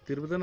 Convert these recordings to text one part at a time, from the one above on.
తిరుపతి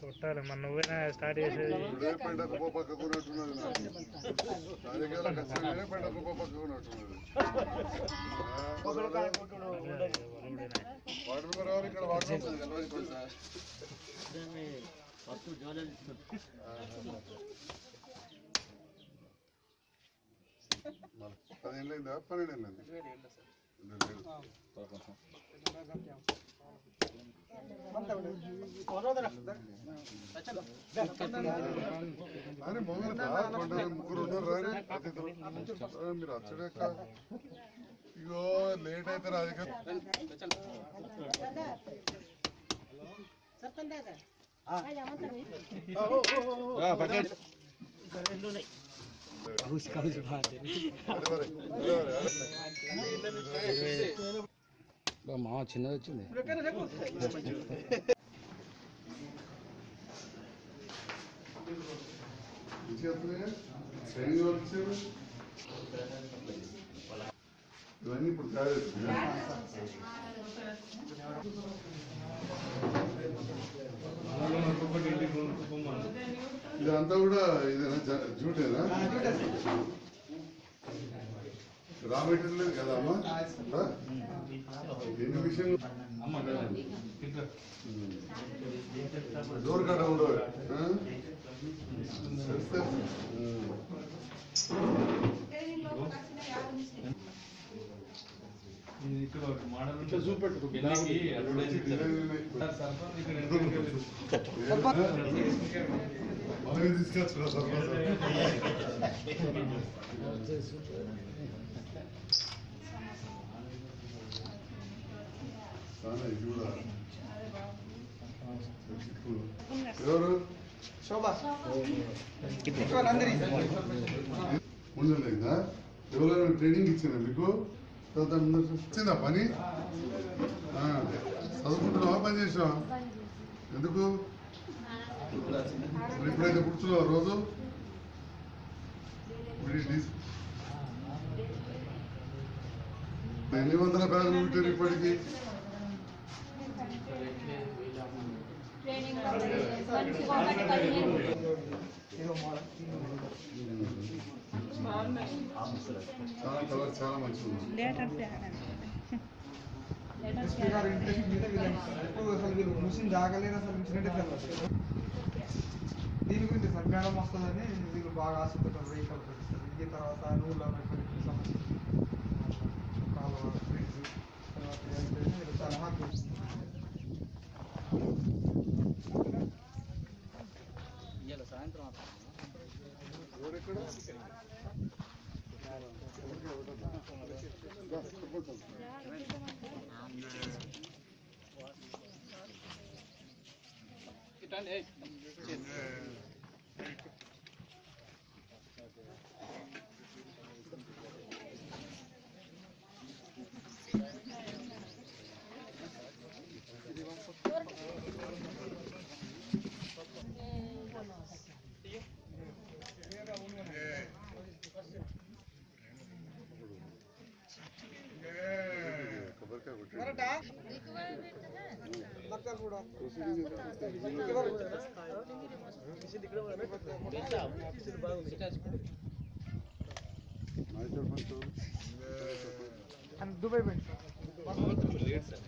కొట్టాలి మన నువ్వేనా స్టార్ట్ చేసేది పదిహేనులైందా 12 ఏళ్ళైంది ముగ్గురు ఉన్నారు మీరు వచ్చాక ఇగో లేట్ అయితే రాదు మా చిన్నది వచ్చింది ఇవన్నీ ఇప్పుడు కాదు ఇదంతా కూడా ఇదేనా జూటేనా రా మెటీరియల్ లేదు కదా అమ్మా ఎన్ని విషయం డోర్ కట్ట ఉండవు ఇక్కడ మోడల్ చూపెట్టు తీసుకొచ్చురా ఎవరు ఉండలేదా ఎవరైనా ట్రైనింగ్ ఇచ్చిన మీకు వచ్చిందా పని చదువుకుంటున్నావా పని చేసావా ఎందుకు ఎప్పుడైతే కూర్చున్నావా రోజు ఎన్ని వందల బ్యాగులు ఉంటారు ఇప్పటికి చాలా కలర్ చాలా మంచిగా మిషన్ జాగలేదు అసలు దీని గురించి సార్ మేడం వస్తుందని వీళ్ళు బాగా ఆశపడతారు వెహికల్ పెట్టిస్తారు ఈ తర్వాత నూళ్ళ సమస్య కాలువ ఫ్రిడ్జ్ తర్వాత మీరు చాలా హ్యాపీ సాయంత్రం దుబాయ్ పోయింది సార్.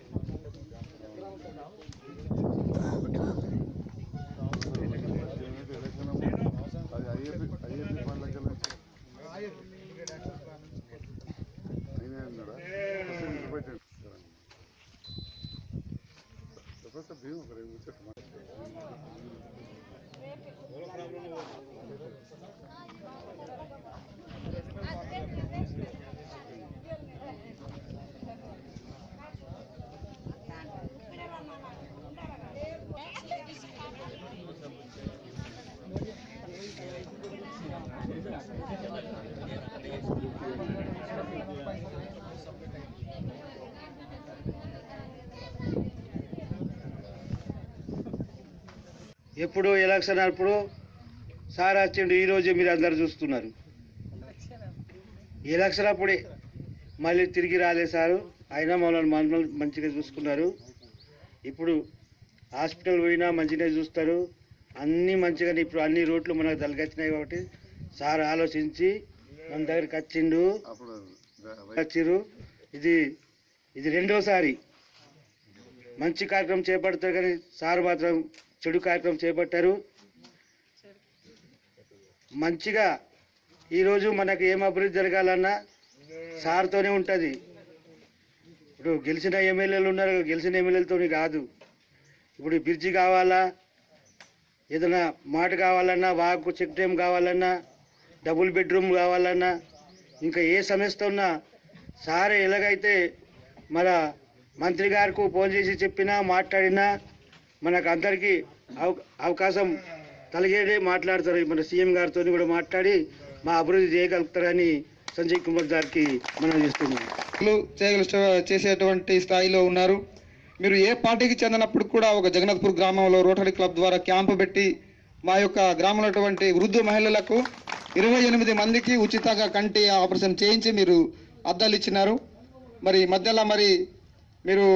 ఎప్పుడు ఎలక్షన్ అప్పుడు సార్ వచ్చిండు, ఈరోజు మీరు అందరు చూస్తున్నారు. ఎలక్షన్ అప్పుడే మళ్ళీ తిరిగి రాలే సారు, అయినా మమ్మల్ని మంచిగా చూసుకున్నారు. ఇప్పుడు హాస్పిటల్ పోయినా మంచిగా చూస్తారు, అన్నీ మంచిగానే. ఇప్పుడు అన్ని రోడ్లు మనకు తలగచ్చినాయి కాబట్టి సార్ ఆలోచించి మన దగ్గరికి వచ్చిర్రు. ఇది రెండోసారి మంచి కార్యక్రమం చేపడతారు, కానీ సార్ మాత్రం చెడు కార్యక్రమం చేపట్టారు. మంచిగా ఈరోజు మనకు ఏం అభివృద్ధి జరగాలన్నా సార్తోనే ఉంటుంది. ఇప్పుడు గెలిచిన ఎమ్మెల్యేలు ఉన్నారు, గెలిచిన ఎమ్మెల్యేలతో కాదు. ఇప్పుడు బ్రిడ్జి కావాలా, ఏదైనా మాట కావాలన్నా, వాకు చెక్ డ్యామ్ కావాలన్నా, డబుల్ బెడ్రూమ్ కావాలన్నా, ఇంకా ఏ సమస్య ఉన్నా సార్ ఎలాగైతే మన మంత్రి గారికి ఫోన్ చేసి చెప్పినా మాట్లాడినా మనకు అందరికీ అవకాశం కలిగేదే మాట్లాడతారు. మన సీఎం గారితో కూడా మాట్లాడి మా అభివృద్ధి చేయగలుగుతారని సంజయ్ కుమార్ గారికి మనం చేస్తున్నాం. చేసేటువంటి స్థాయిలో ఉన్నారు. మీరు ఏ పార్టీకి చెందినప్పుడు కూడా ఒక జగన్నాథ్పూర్ గ్రామంలో రోటరీ క్లబ్ ద్వారా క్యాంపు పెట్టి మా యొక్క గ్రామంలో ఉన్నటువంటి వృద్ధ మహిళలకు 28 మందికి ఉచితంగా కంటి ఆపరేషన్ చేయించి మీరు అద్దాలు ఇచ్చినారు. మరి మధ్యలో మీరు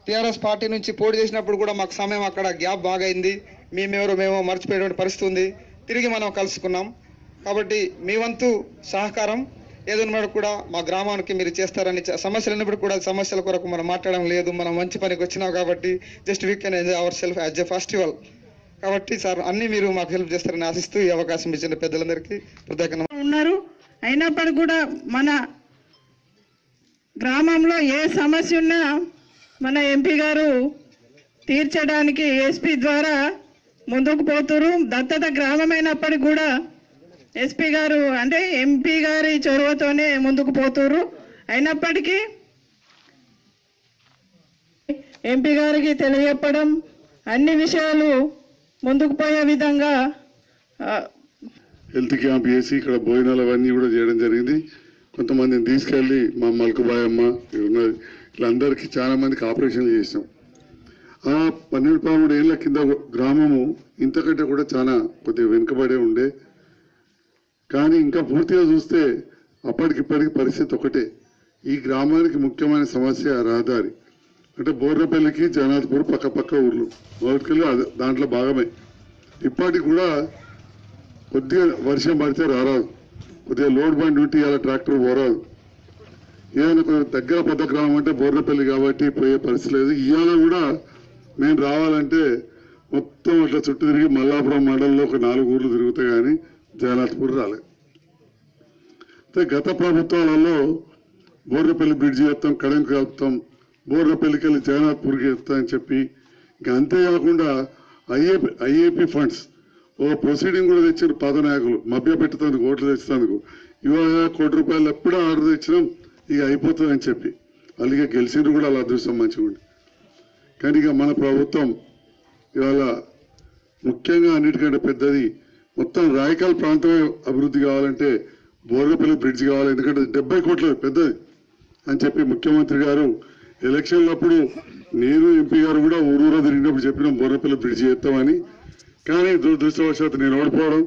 టీఆర్ఎస్ పార్టీ నుంచి పోటీ చేసినప్పుడు కూడా మాకు సమయం అక్కడ గ్యాప్ బాగా అయింది. మేము మర్చిపోయేటువంటి పరిస్థితి ఉంది. తిరిగి మనం కలుసుకున్నాం. కాబట్టి మీ వంతు సహకారం ఏదైనా కూడా మా గ్రామానికి మీరు చేస్తారని, సమస్యలు ఉన్నప్పుడు కూడా సమస్యల కొరకు మనం మాట్లాడడం లేదు. మనం మంచి పనికి వచ్చినాం కాబట్టి just we can enjoy our self as a festival. కాబట్టి సార్ అన్ని మీరు మాకు హెల్ప్ చేస్తారని ఆశిస్తూ ఈ అవకాశం ఇచ్చిన పెద్దలందరికీ కృతజ్ఞతలు. ఉన్నారు. అయినప్పటికీ కూడా మన గ్రామంలో ఏ సమస్య ఉన్నా మన ఎంపీ గారు తీర్చడానికి ఎస్పీ ద్వారా ముందుకు పోతురు. దత్తత గ్రామమైనప్పటికీ కూడా ఎస్పీ గారు అంటే ఎంపీ గారి చొరవతోనే ముందుకు పోతురు. అయినప్పటికీ ఎంపీ గారికి తెలియజెప్పడం, అన్ని విషయాలు ముందుకు పోయే విధంగా హెల్త్ క్యాంప్ చేసి ఇక్కడ భోజనాలు అవన్నీ కూడా చేయడం జరిగింది. కొంతమందిని తీసుకెళ్ళి మా మల్కబాయమ్మ వీళ్ళందరికీ చాలా మందికి ఆపరేషన్లు చేసినాం. ఆ 12-13 ఏళ్ళ కింద గ్రామము ఇంతకంటే కూడా చాలా కొద్దిగా వెనుకబడే ఉండే. కానీ ఇంకా పూర్తిగా చూస్తే అప్పటికిప్పటికి పరిస్థితి ఒకటే. ఈ గ్రామానికి ముఖ్యమైన సమస్య రహదారి. అంటే బోర్రపల్లికి జగన్నాథ్పూర్ పక్క ఊర్లు మొదటికెళ్ళి దాంట్లో భాగమే. ఇప్పటికి కూడా కొద్దిగా వర్షం పడితే రారాదు, కొద్దిగా లోడ్ బండి ఉంటే ఇలా ట్రాక్టర్ పోరాదు. ఏదైనా కొంచెం దగ్గర పెద్ద గ్రామం అంటే బోర్రపల్లి కాబట్టి పోయే పరిస్థితి లేదు. ఇవాళ కూడా మేము రావాలంటే మొత్తం అట్లా చుట్టూ తిరిగి మల్లాపురం మండలంలో ఒక 4 ఊర్లు తిరుగుతాయి, కానీ జగన్నాథ్పూర్ రాలేదు. గత ప్రభుత్వాలలో బోర్రపల్లి బ్రిడ్జి చేస్తాం, కడెంకు కలుపుతాం, బోర్రపల్లికి వెళ్ళి జగన్నాథ్పూర్కి వెళ్తాం అని చెప్పి, ఇంకా అంతేకాకుండా ఐఏపీ ఫండ్స్ ఒక ప్రొసీడింగ్ కూడా తెచ్చారు పాదనాయకులు, మభ్య పెట్టేందుకు, ఓట్లు తెచ్చేందుకు. ఇవాళ ₹1 కోటి ఎప్పుడూ ఆర్డర్ తెచ్చినాం, ఇక అయిపోతుందని చెప్పి వాళ్ళు ఇక గెలిచిండ్రు కూడా. అలా అదృష్టం మంచిగా ఉంది. కానీ ఇక మన ప్రభుత్వం ఇవాళ ముఖ్యంగా అన్నిటికంటే పెద్దది మొత్తం రాయకాల్ ప్రాంతమే అభివృద్ధి కావాలంటే బోర్రపల్లి బ్రిడ్జ్ కావాలి. ఎందుకంటే 70 కోట్లు పెద్దది అని చెప్పి ముఖ్యమంత్రి గారు ఎలక్షన్లప్పుడు నేను ఎంపీ గారు కూడా ఊరూరా తిరిగినప్పుడు చెప్పినాం బోర్రపల్లి బ్రిడ్జ్ చేస్తామని. కానీ దురదృష్టవశాత్తు నేను ఓడిపోవడం,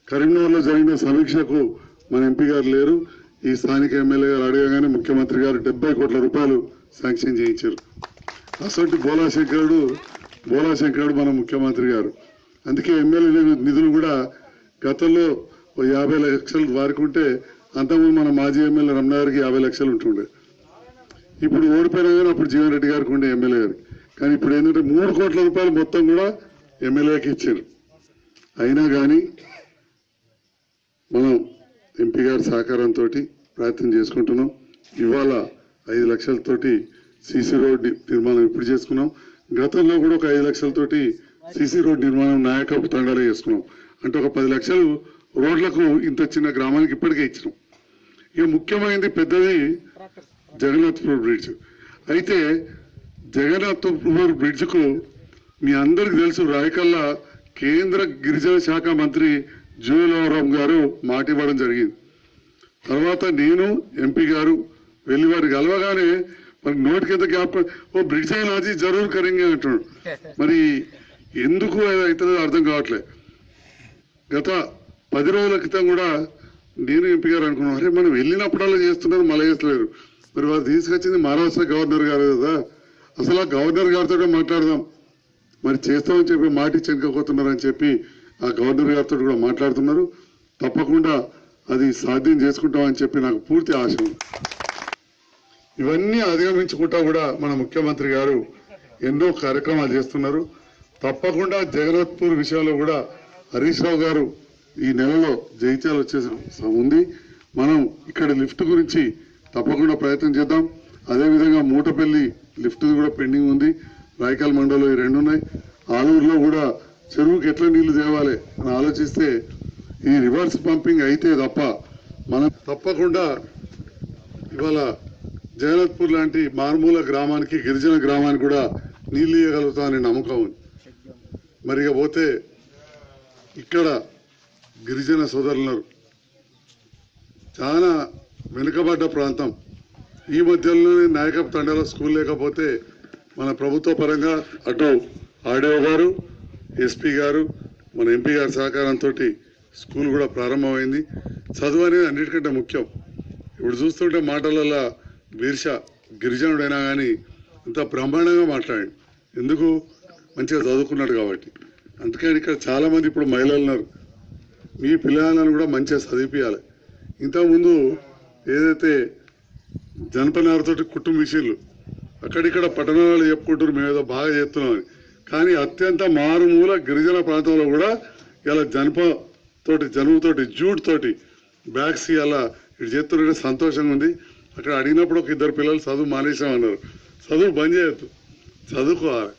కరీంనగర్లో జరిగిన సమీక్షకు మన ఎంపీ గారు లేరు. ఈ స్థానిక ఎమ్మెల్యే గారు అడగగానే ముఖ్యమంత్రి గారు ₹70 కోట్ల శాంక్షన్ చేయించారు. అసలు బోలాశంకరుడు మన ముఖ్యమంత్రి గారు. అందుకే ఎమ్మెల్యే నిధులు కూడా గతంలో 50 లక్షలు వారికి ఉంటే అంతకుముందు మన మాజీ ఎమ్మెల్యే రమణాగారికి 50 లక్షలు ఉంటుండే. ఇప్పుడు ఓడిపోయినా కానీ అప్పుడు జీవన్ రెడ్డి గారికి ఉండే ఎమ్మెల్యే గారు. కానీ ఇప్పుడు ఏంటంటే 3 కోట్ల రూపాయలు మొత్తం కూడా ఎమ్మెల్యేకి ఇచ్చారు. అయినా కానీ మనం ఎంపీ గారి సహకారంతో ప్రయత్నం చేసుకుంటున్నాం. ఇవాళ 5 లక్షలతోటి సీసీ రోడ్ నిర్మాణం ఇప్పుడు చేసుకున్నాం. గతంలో కూడా ఒక 5 లక్షలతోటి సీసీ రోడ్ నిర్మాణం నాయకపు తండాలో చేసుకున్నాం. అంటే ఒక 10 లక్షలు రోడ్లకు ఇంత చిన్న గ్రామానికి ఇప్పటికే ఇచ్చినాం. ఇక ముఖ్యమైనది పెద్దది జగన్నాథ్పూర్ బ్రిడ్జ్. అయితే జగన్నాథ్పూర్ బ్రిడ్జ్కు మీ అందరికి తెలుసు, రాయకల్లా కేంద్ర గిరిజన శాఖ మంత్రి జూలవరం గారు మాట ఇవ్వడం జరిగింది. తర్వాత నేను ఎంపీ గారు వెళ్ళి వారు కలవగానే మరి నోటి కింద గ్యాప్ ఓ బ్రిడ్జ్ అయినా అది జరూర్ కరెంగే అంటున్నాడు. మరి ఎందుకు అవుతుందో అర్థం కావట్లేదు. గత 10 రోజుల క్రితం కూడా నేను ఎంపీ గారు అనుకున్నాను, అరే మనం వెళ్ళినప్పుడల్లా చేస్తున్నారు, మళ్ళీ చేస్తలేరు. మరి వారు తీసుకొచ్చింది మహారాష్ట్ర గవర్నర్ గారు కదా, అసలు ఆ గవర్నర్ గారితో మాట్లాడదాం, మరి చేస్తామని చెప్పి మాట చెనకపోతున్నారని చెప్పి ఆ గవర్నర్ గారితో కూడా మాట్లాడుతున్నారు. తప్పకుండా అది సాధ్యం చేసుకుంటామని చెప్పి నాకు పూర్తి ఆశ ఉంది. ఇవన్నీ అధిగమించుకుంటా కూడా మన ముఖ్యమంత్రి గారు ఎన్నో కార్యక్రమాలు చేస్తున్నారు. తప్పకుండా జగన్నాథ్పూర్ విషయంలో కూడా హరీష్ రావు గారు ఈ నెలలో జైత్యాలు వచ్చేసి ఉంది. మనం ఇక్కడ లిఫ్ట్ గురించి తప్పకుండా ప్రయత్నం చేద్దాం. అదేవిధంగా మూటపల్లి లిఫ్ట్ కూడా పెండింగ్ ఉంది. రాయకల్ మండలంలో ఈ 2 ఉన్నాయి. ఆలూరులో కూడా చెరువుకి ఎట్లా నీళ్లు తేవాలి అని ఆలోచిస్తే ఈ రివర్స్ పంపింగ్ అయితే తప్ప మనం తప్పకుండా ఇవాళ జగన్నాథ్పూర్ లాంటి మారుమూల గ్రామానికి, గిరిజన గ్రామానికి కూడా నీళ్లు ఇవ్వగలుగుతామని నమ్మకం ఉంది. మరి ఇక పోతే ఇక్కడ గిరిజన సోదరులు చాలా వెనుకబడ్డ ప్రాంతం. ఈ మధ్యలోనే నాయకపు తండాలో స్కూల్ లేకపోతే మన ప్రభుత్వ పరంగా అటు ఆర్డీఓ గారు, ఎస్పీ గారు, మన ఎంపీ గారి సహకారంతో స్కూల్ కూడా ప్రారంభమైంది. చదువు అనేది అన్నిటికంటే ముఖ్యం. ఇప్పుడు చూస్తుంటే మాటలలో వీర్ష గిరిజనుడైనా కానీ ఇంత బ్రహ్మాండంగా మాట్లాడి, ఎందుకు మంచిగా చదువుకున్నాడు కాబట్టి. అందుకని ఇక్కడ చాలామంది ఇప్పుడు మహిళలు ఉన్నారు. మీ పిల్లలను కూడా మంచిగా చదివించాలి. ఇంతకుముందు ఏదైతే జనపనారతోటి కుటుంబ విషయాలు అక్కడిక్కడ పట్టణాలు చెప్పుకుంటారు, మేము ఏదో బాగా చేస్తున్నామని. కానీ అత్యంత మారుమూల గిరిజన ప్రాంతంలో కూడా ఇలా జనువుతోటి జూట్ తోటి బ్యాగ్స్ ఇలా ఇటు చేస్తుంటే సంతోషంగా ఉంది. అక్కడ అడిగినప్పుడు ఒక 2 పిల్లలు చదువు మానేసామన్నారు. చదువు బంద్ చేయొద్దు, చదువుకోవాలి.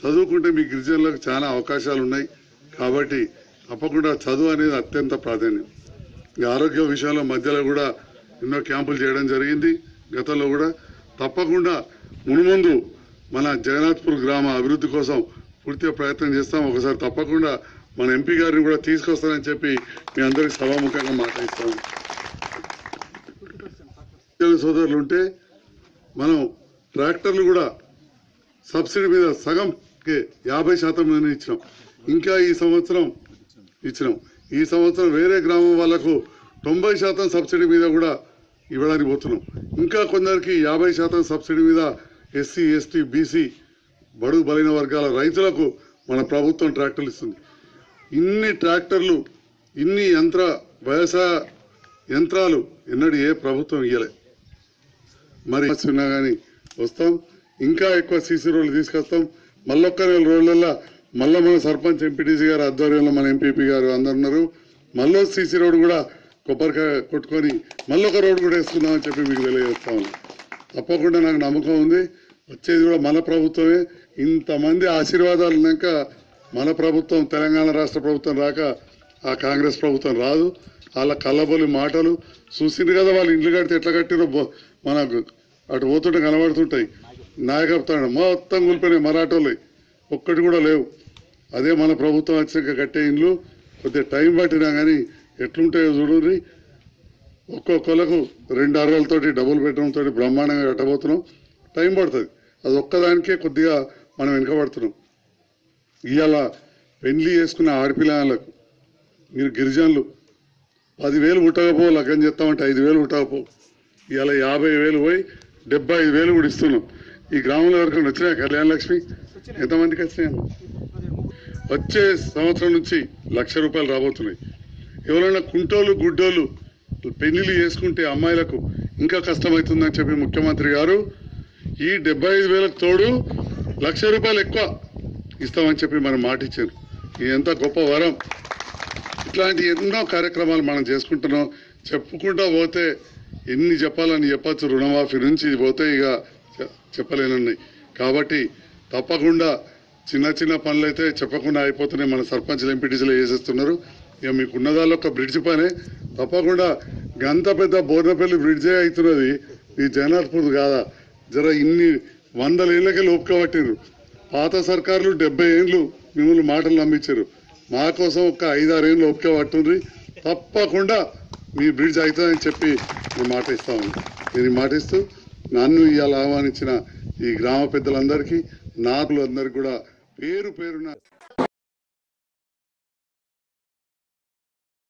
చదువుకుంటే మీ గిరిజనులకు చాలా అవకాశాలు ఉన్నాయి. కాబట్టి తప్పకుండా చదువు అనేది అత్యంత ప్రాధాన్యం. ఆరోగ్య విషయంలో మధ్యలో కూడా ఎన్నో క్యాంపులు చేయడం జరిగింది గతంలో కూడా. తప్పకుండా మున్ముందు మన జగన్నాథ్పూర్ గ్రామ అభివృద్ధి కోసం పూర్తిగా ప్రయత్నం చేస్తాం. ఒకసారి తప్పకుండా మన ఎంపీ గారిని కూడా తీసుకొస్తానని చెప్పి మీ అందరికి సభాముఖంగా మాట్లాడిస్తాము. సోదరులు ఉంటే మనం ట్రాక్టర్లు కూడా సబ్సిడీ మీద సగంకి 50% మీద ఇచ్చినాం. ఇంకా ఈ సంవత్సరం ఇచ్చినాం. ఈ సంవత్సరం వేరే గ్రామం వాళ్లకు 90% సబ్సిడీ మీద కూడా ఇవ్వడానికి పోతున్నాం. ఇంకా కొందరికి 50% సబ్సిడీ మీద ఎస్సీ, ఎస్టీ, బీసీ, బడుగు బలైన వర్గాల రైతులకు మన ప్రభుత్వం ట్రాక్టర్లు ఇస్తుంది. ఇన్ని ట్రాక్టర్లు, ఇన్ని వ్యవసాయ యంత్రాలు ఎన్నడూ ఏ ప్రభుత్వం ఇవ్వలే. మరి ఉన్నా కానీ వస్తాం. ఇంకా ఎక్కువ సీసీ రోడ్లు తీసుకొస్తాం. మళ్ళొక్క 4 రోజులలో మళ్ళీ మన సర్పంచ్, ఎంపీటీసీ గారు ఆధ్వర్యంలో మన ఎంపీపీ గారు అందరు ఉన్నారు. మళ్ళీ సీసీ రోడ్ కూడా కొబ్బరికాయ కొట్టుకొని మళ్ళొక రోడ్ కూడా వేసుకుందామని చెప్పి మీకు తెలియజేస్తా ఉన్నాం. తప్పకుండా నాకు నమ్మకం ఉంది. వచ్చేది కూడా మన ప్రభుత్వమే. ఇంతమంది ఆశీర్వాదాలు ఉన్నాక మన ప్రభుత్వం, తెలంగాణ రాష్ట్ర ప్రభుత్వం రాక ఆ కాంగ్రెస్ ప్రభుత్వం రాదు. వాళ్ళ కళ్ళబొలి మాటలు చూసింది కదా, వాళ్ళు ఇండ్లు కడితే ఎట్లా కట్టిరో మనకు అటు పోతుంటే కనబడుతుంటాయి. నాయకత్వం మొత్తం కూలిపోయినాయి, మరాఠోళ్ళు ఒక్కటి కూడా లేవు. అదే మన ప్రభుత్వం వచ్చాక కట్టే ఇండ్లు కొద్దిగా టైం పట్టినా కానీ ఎట్లుంటాయో చూడండి. ఒక్కొక్కళ్ళకు 2 అరవలతోటి డబుల్ బెడ్రూమ్ తోటి బ్రహ్మాండంగా కట్టబోతున్నాం. టైం పడుతుంది. అది ఒక్కదానికే కొద్దిగా మనం వెనుకబడుతున్నాం. ఇవాళ పెళ్లి చేసుకున్న ఆడపిల్లలకు మీరు గిరిజనులు 10,000 ముట్టకపో, లగ్గం చేస్తామంటే 5,000 ముట్టకపో. ఇవాళ 50,000 పోయి 75,000 కూడా ఇస్తున్నాం. ఈ గ్రామంలో ఎవరికైనా వచ్చినాయా కళ్యాణ లక్ష్మి? ఎంతమందికి వచ్చినాయమ్మా? వచ్చే సంవత్సరం నుంచి ₹1,00,000 రాబోతున్నాయి. ఎవరైనా కుంటోళ్ళు గుడ్డోళ్ళు పెళ్లిళ్ళు చేసుకుంటే అమ్మాయిలకు ఇంకా కష్టమవుతుందని చెప్పి ముఖ్యమంత్రి గారు ఈ 75,000కు తోడు ₹1,00,000 ఎక్కువ ఇస్తామని చెప్పి మనం మాట ఇచ్చారు. ఇది ఎంత గొప్ప వరం. ఇట్లాంటి ఎన్నో కార్యక్రమాలు మనం చేసుకుంటున్నాం. చెప్పుకుంటా పోతే ఎన్ని చెప్పాలని చెప్పచ్చు. రుణమాఫీ నుంచి పోతే ఇక చెప్పలేనున్నాయి. కాబట్టి తప్పకుండా చిన్న చిన్న పనులైతే చెప్పకుండా అయిపోతున్నాయి. మన సర్పంచ్లు ఎంపీటీసీలు వేసేస్తున్నారు. ఇక మీకు ఉన్నదాల్లో ఒక బ్రిడ్జ్ పనే. తప్పకుండా గంత పెద్ద బోర్నపల్లి బ్రిడ్జే అవుతున్నది. ఈ జగన్నాథ్పూర్ కాదా? జర ఇన్ని 100 ఏళ్ళకే లోపుకబట్టిరు. పాత సర్కారులు 70 ఏళ్ళు మిమ్మల్ని మాటలు నమ్మించారు. మా కోసం ఒక 5-6 ఏళ్ళు లోపుకబట్టుండ్రి. తప్పకుండా మీ బ్రిడ్జ్ అవుతుందని చెప్పి నేను మాట ఇస్తాను. నేను మాట ఇస్తూ నన్ను ఇవాళ ఆహ్వానించిన ఈ గ్రామ పెద్దలందరికీ, నాకులందరికీ కూడా పేరు పేరున